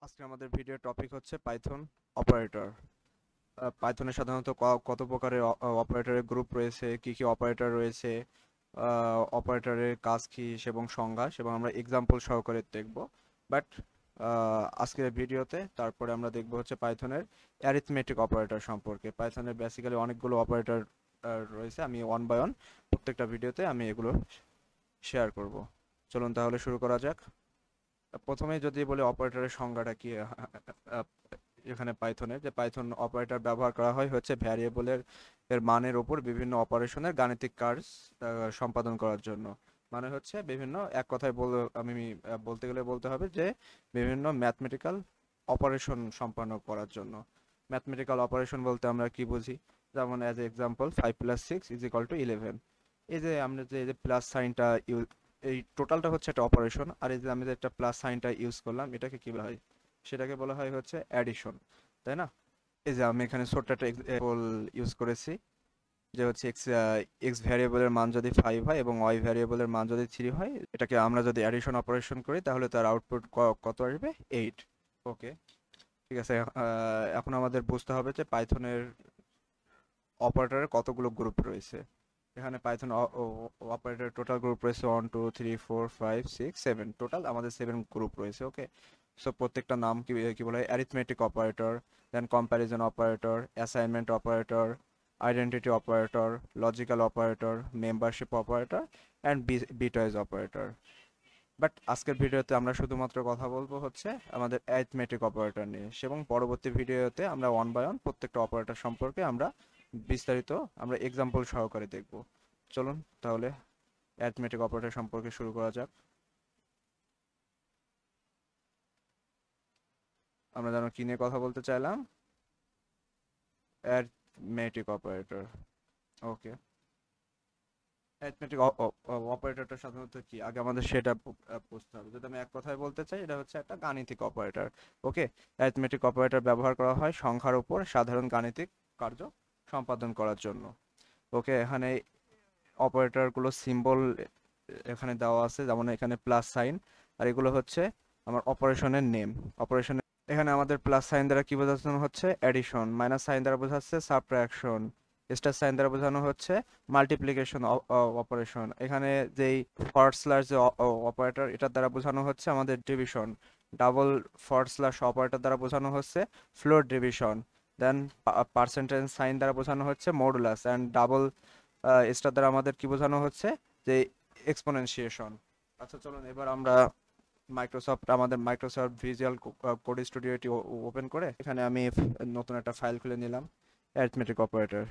আজকে আমাদের video topic হচ্ছে পাইথন অপারেটর। পাইথনে সাধারণত কত প্রকারের অপারেটরের গ্রুপ রয়েছে, কি কি অপারেটর রয়েছে, অপারেটরের কাজ কি এবং সংজ্ঞা এবং আমরা এক্সাম্পল সহকারে দেখব। বাট আজকের ভিডিওতে তারপরে আমরা দেখব হচ্ছে পাইথনের অ্যারিথমেটিক অপারেটর সম্পর্কে। পাইথনের বেসিক্যালি অনেকগুলো অপারেটর রয়েছে, আমি ওয়ান বাই ওয়ান প্রত্যেকটা ভিডিওতে আমি এগুলো শেয়ার করব। চলুন তাহলে শুরু করা যাক। প্রথমে যদি বলি অপারেটরের সংজ্ঞাটা কি, এখানে পাইথনের যে পাইথন অপারেটর ব্যবহার করা হয় হচ্ছে ভ্যারিয়েবলের মানের উপর বিভিন্ন অপারেশনের গাণিতিক কাজ সম্পাদন করার জন্য। মানে হচ্ছে বিভিন্ন, এক কথায় আমি বলতে গেলে বলতে হবে যে বিভিন্ন ম্যাথমেটিক্যাল অপারেশন সম্পন্ন করার জন্য। ম্যাথমেটিক্যাল অপারেশন বলতে আমরা কি বুঝি? যেমন অ্যাজ এক্সাম্পল 5 + 6 = 11। এই যে আমরা যে এই যে প্লাস সাইনটা এই টোটালটা হচ্ছে একটা অপারেশন, আর এই যে আমি যে একটা প্লাস সাইনটা ইউজ করলাম এটাকে কি বলা হয়? সেটাকে বলা হয় হচ্ছে অ্যাডিশন, তাই না? এই যে আমি এখানে ছোট্ট একটা এক্সাম্পল ইউজ করেছি, যে হচ্ছে এক্স ভ্যারিয়েবলের মান যদি 5 হয় এবং ওয়াই ভ্যারিয়েবলের মান যদি 3 হয়, এটাকে আমরা যদি অ্যাডিশন অপারেশন করি তাহলে তার আউটপুট কত আসবে? 8। ওকে, ঠিক আছে। এখন আমাদের বুঝতে হবে যে পাইথনের অপারেটরের কতগুলো গ্রুপ রয়েছে। এখানে পাইথন অপারেটর টোটাল গ্রুপ রয়েছে 1 2 3 4 5 6 7, টোটাল আমাদের 7 গ্রুপ রয়েছে। ওকে, সো প্রত্যেকটা নাম কি কি বলা হয়? Arithmetic operator, then comparison operator, assignment operator, identity operator, logical operator, membership operator and bitwise operator. But আজকের ভিডিওতে আমরা শুধুমাত্র কথা বলবো হচ্ছে আমাদের অ্যারিথমেটিক অপারেটর নিয়ে, এবং পরবর্তী ভিডিওতে আমরা ওয়ান বাই ওয়ান প্রত্যেকটা অপারেটর সম্পর্কে আমরা বিস্তারিত আমরা এক্সাম্পল সহকারে দেখব। চলুন তাহলে অ্যারিথমেটিক অপারেটর সম্পর্কে শুরু করা যাক। আমরা যেন কি নিয়ে কথা বলতে চাইলাম? Arithmetic operator. ওকে, অ্যারিথমেটিক অপারেটরটা সাধারণত কি, আগে আমাদের সেটা বুঝতে হবে। যদি আমি এক কথায় বলতে চাই, এটা হচ্ছে একটা গাণিতিক অপারেটর। ওকে, অ্যারিথমেটিক অপারেটর ব্যবহার করা হয় সংখ্যার উপর সাধারণ গাণিতিক কার্য সম্পাদন করার জন্য। ওকে, এখানে অপারেটরগুলো সিম্বল এখানে দেওয়া আছে, যেমন এখানে প্লাস সাইন, আর এগুলো হচ্ছে আমার অপারেশনের নেম। অপারেশনের এখানে আমাদের প্লাস সাইন দ্বারা কি বোঝানো হচ্ছে? অ্যাডিশন। মাইনাস সাইন দ্বারা বোঝাচ্ছে সাবট্রাকশন। স্টার সাইন দ্বারা বোঝানো হচ্ছে মাল্টিপ্লিকেশন অপারেশন। এখানে যেই ফরওয়ার্ড স্ল্যাশ যে অপারেটর, এটার দ্বারা বোঝানো হচ্ছে আমাদের division. Double forward slash operator দ্বারা বোঝানো হচ্ছে ফ্লোর ডিভিশন। দেন পার্সেন্টেজ সাইন দ্বারা বোঝানো হচ্ছে মডুলাস, অ্যান্ড ডাবল স্টার দ্বারা আমাদের কি বোঝানো হচ্ছে? যে এক্সপোনেনশিয়েশন। আচ্ছা চলুন এবার আমরা আমাদের মাইক্রোসফট ভিজুয়াল কোড স্টুডিওটি ওপেন করে এখানে আমি নতুন একটা ফাইল খুলে নিলাম, অ্যারিথমেটিক অপারেটর।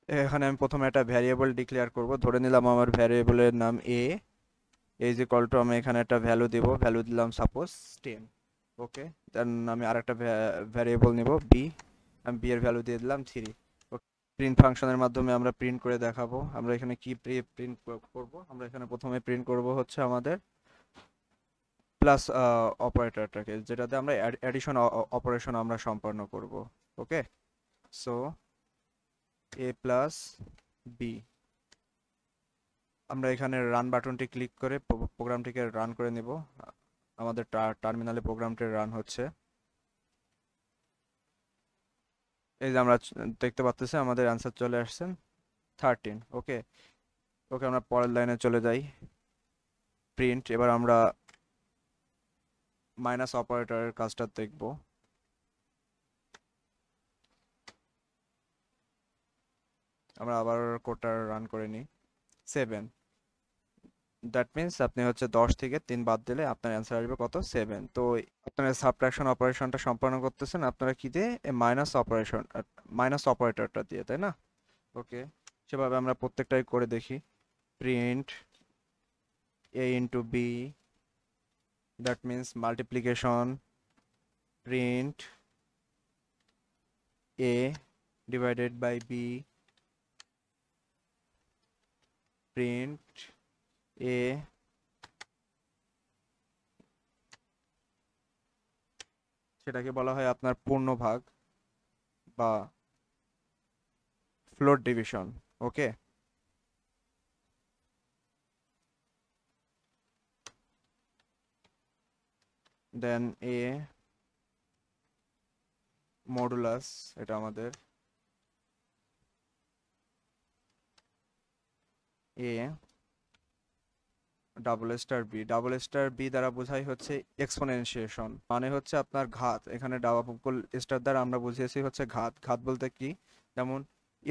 এখানে আমি প্রথমে একটা ভ্যারিয়েবল ডিক্লেয়ার করব, ধরে নিলাম আমার ভ্যারিয়েবলের নাম এ ইজ ইকুয়াল টু, আমি এখানে একটা ভ্যালু দিব, ভ্যালু দিলাম সাপোজ 10। ওকে, দেন আমি আরেকটা ভ্যারিয়েবল নিব বি, আমি বি এর ভ্যালু দিয়ে দিলাম 3। প্রিন্ট ফাংশনের মাধ্যমে আমরা প্রিন্ট করে দেখাবো। আমরা এখানে কি প্রিন্ট করব? আমরা এখানে প্রথমে প্রিন্ট করব হচ্ছে আমাদের প্লাস অপারেটরটাকে, যেটাতে আমরা অ্যাডিশন অপারেশন আমরা সম্পন্ন করব। ওকে, সো এ প্লাস বি। আমরা এখানে রান বাটনটি ক্লিক করে প্রোগ্রামটিকে রান করে নিব। আমাদের টার্মিনালে প্রোগ্রামটি রান হচ্ছে। এই যে আমরা দেখতে পাচ্ছি আমাদের অ্যান্সার চলে আসছে 13। ওকে, ওকে, আমরা পরের লাইনে চলে যাই, প্রিন্ট। এবার আমরা মাইনাস অপারেটরের কাজটা দেখব। আমরা আবার কোডটা রান করে নিই। 7, দ্যাট মিন্স আপনি হচ্ছে 10 থেকে 3 বাদ দিলে আপনার অ্যান্সার আসবে কত? 7। তো আপনারা সাবট্রাকশন অপারেশনটা সম্পন্ন করতেছেন আপনারা কি দিয়ে? মাইনাস অপারেশন, মাইনাস অপারেটরটা দিয়ে, তাই না? ওকে, সেভাবে আমরা প্রত্যেকটাই করে দেখি। Print a into B, that means multiplication. Print a divided by b, print a, সেটাকে বলা হয় আপনার পূর্ণভাগ বা floor division. Okay, then A modulus, এটা আমাদের এ ডাবল স্টার বি দ্বারা বোঝাই হচ্ছে এক্সপোনেনশিয়েশন, মানে হচ্ছে আপনার ঘাত। এখানে ডাবল স্টার দ্বারা আমরা বুঝিয়েছি হচ্ছে ঘাত। ঘাত বলতে কি, যেমন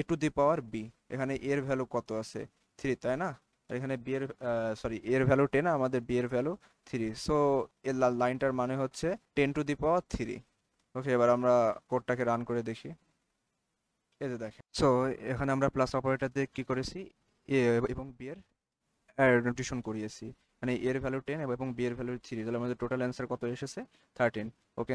এ টু দি পাওয়ার বি, এখানে এর ভ্যালু কত আছে, 3, তাই না? আর এখানে বি এর এর ভ্যালু 10, আমাদের বি এর ভ্যালু 3, সো এর লাইনটার মানে হচ্ছে 10⁻³ ওকে, এবার আমরা কোডটাকে রান করে দেখি। এই যে দেখেন, সো এখানে আমরা প্লাস অপারেটর দিয়ে কি করেছি, এ এবং বি এর নোটেশন করিয়েছি, মানে এর ভ্যালু 10 এবং বি এর ভ্যালু 3, তাহলে আমাদের টোটাল অ্যান্সার কত এসেছে, 13। ওকে,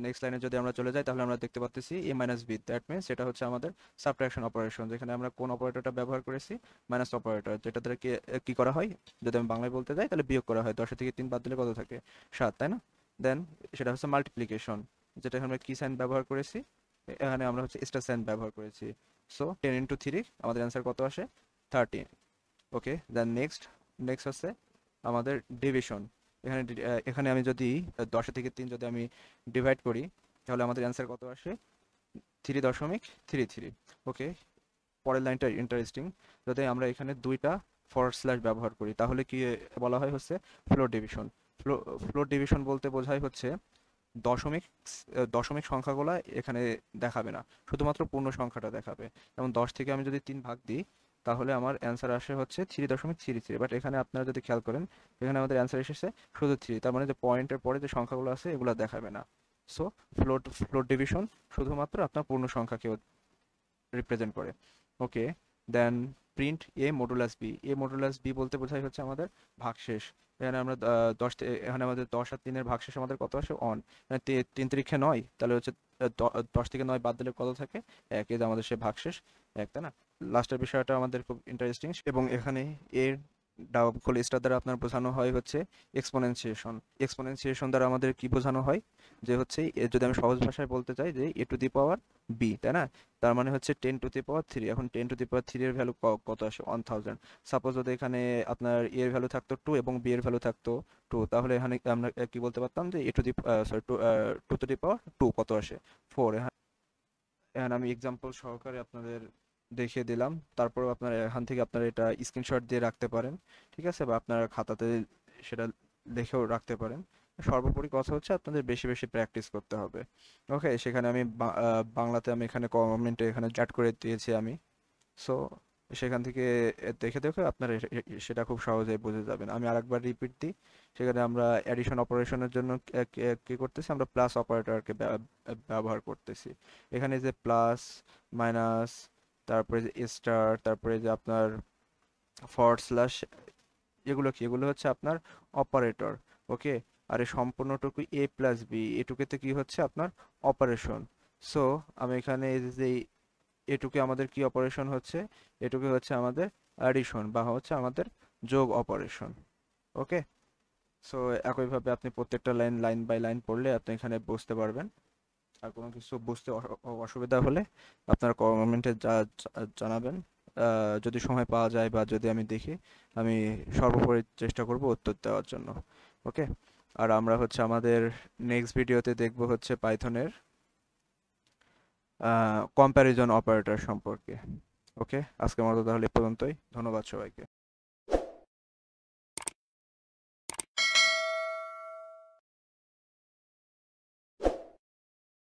নেক্সট লাইনে যদি আমরা চলে যাই তাহলে আমরা দেখতে পাচ্ছি এ মাইনাস বি, দ্যাট মিনস এটা হচ্ছে আমাদের সাবট্রাকশন অপারেশন, যেখানে আমরা কোন অপারেটরটা ব্যবহার করেছি, মাইনাস অপারেটর, যেটা দ্বারা কি করা হয়, যদি আমি বাংলায় বলতে যাই তাহলে বিয়োগ করা হয়। 10 থেকে 3 বাদ দিলে কত থাকে, 7, তাই না? দেন সেটা হচ্ছে মাল্টিপ্লিকেশন, যেটা আমরা কি সাইন ব্যবহার করেছি, এখানে আমরা হচ্ছে স্টার সাইন ব্যবহার করেছি। সো 10 × 3 আমাদের অ্যান্সার কত আসে, 13। ওকে, দেন নেক্সট হচ্ছে আমাদের ডিভিশন। এখানে আমি যদি 10 থেকে 3 যদি আমি ডিভাইড করি, তাহলে আমাদের অ্যান্সার কত আসে, 3.33। ওকে, পরের লাইনটা ইন্টারেস্টিং, যদি আমরা এখানে দুইটা ফরওয়ার্ড স্ল্যাশ ব্যবহার করি তাহলে কি বলা হয় হচ্ছে ফ্লোর ডিভিশন। ফ্লোর ডিভিশন বলতে বোঝায় হচ্ছে দশমিক দশমিক সংখ্যাগুলা এখানে দেখাবে না, শুধুমাত্র পূর্ণ সংখ্যাটা দেখাবে। যেমন 10 থেকে আমি যদি 3 ভাগ দিই তাহলে আমার অ্যান্সার আসে হচ্ছে 3.33, বাট এখানে আপনারা যদি খেয়াল করেন এখানে আমাদের অ্যান্সার এসেছে শুধু 3, তার মানে যে পয়েন্টের পরে যে সংখ্যাগুলো আছে এগুলো দেখাবে না। সো ফ্লোট ডিভিশন শুধুমাত্র আপনার পূর্ণ সংখ্যাকে রিপ্রেজেন্ট করে। ওকে, দেন প্রিন্ট এ মডুলাস বি। এ মডুলাস বি বলতে বোঝায় হচ্ছে আমাদের ভাগশেষ। এখানে আমরা এখানে আমাদের 10 আর 3 এর ভাগশেষ আমাদের কত আসে, অন। 3 × 9, তাহলে হচ্ছে 10 থেকে 9 বাদ দিলে কত থাকে, 1, এই যে আমাদের সে ভাগশেষ 1, তাই না? লাস্টের বিষয়টা আমাদের খুব ইন্টারেস্টিং, এবং এখানে এর ডাবল স্টার দ্বারা আপনার বোঝানো হয় হচ্ছে এক্সপোনেনশিয়েশন। এক্সপোনেনশিয়েশন দ্বারা আমাদের কি বোঝানো হয়, যে হচ্ছে যদি আমি সহজ ভাষায় বলতে চাই যে এ টু দি পাওয়ার বি, তাই না? তার মানে হচ্ছে 10⁻³ এখন 10⁻³ এর ভ্যালু কত আসে, 1000। সাপোজ যদি এখানে আপনার এর ভ্যালু থাকতো 2 এবং বি এর ভ্যালু থাকতো 2, তাহলে এখানে আমরা কি বলতে পারতাম যে এ টু দি সরি 2⁻² কত আসে, 4। এখানে আমি এক্সাম্পল সহকারে আপনাদের দেখিয়ে দিলাম, তারপর আপনারা এখান থেকে আপনারা এটা স্ক্রিনশট দিয়ে রাখতে পারেন, ঠিক আছে, বা আপনারা খাতাতে সেটা লিখেও রাখতে পারেন। সর্বোপরি কথা হচ্ছে আপনাদের বেশি বেশি প্র্যাকটিস করতে হবে। ওকে, সেখানে আমি বাংলাতে আমি এখানে কমেন্টে এখানে চ্যাট করে দিয়েছি আমি। সো সেখান থেকে দেখে দেখে আপনারা সেটা খুব সহজেই বুঝে যাবেন। আমি আরেকবার রিপিট দিই, সেখানে আমরা অ্যাডিশন অপারেশনের জন্য কি করতেছি, আমরা প্লাস অপারেটরকে ব্যবহার করতেছি। এখানে যে প্লাস, মাইনাস, তারপরে যে স্টার, তারপরে যে আপনার ফরওয়ার্ড স্ল্যাশ, এগুলো কি, এগুলো হচ্ছে আপনার অপারেটর। ওকে, আর এই সম্পূর্ণটুকু এ প্লাস বি, এটুকুতে কি হচ্ছে আপনার অপারেশন। সো আমি এখানে এই যে এটুকু আমাদের কি অপারেশন হচ্ছে, এটুকু হচ্ছে আমাদের অ্যাডিশন বা হচ্ছে আমাদের যোগ অপারেশন। ওকে, সো একইভাবে আপনি প্রত্যেকটা লাইন লাইন বাই লাইন পড়লে আপনি এখানে বুঝতে পারবেন। আর কোনো কিছু বুঝতে অসুবিধা হলে আপনারা কমেন্টে জানাবেন। যদি সময় পাওয়া যায় বা যদি আমি দেখি, আমি সর্বোপরি চেষ্টা করব উত্তর দেওয়ার জন্য। ওকে, আর আমরা হচ্ছে আমাদের নেক্সট ভিডিওতে দেখব হচ্ছে পাইথনের কম্প্যারিজন অপারেটর সম্পর্কে। ওকে, আজকের মতো তাহলে এ পর্যন্তই। ধন্যবাদ সবাইকে।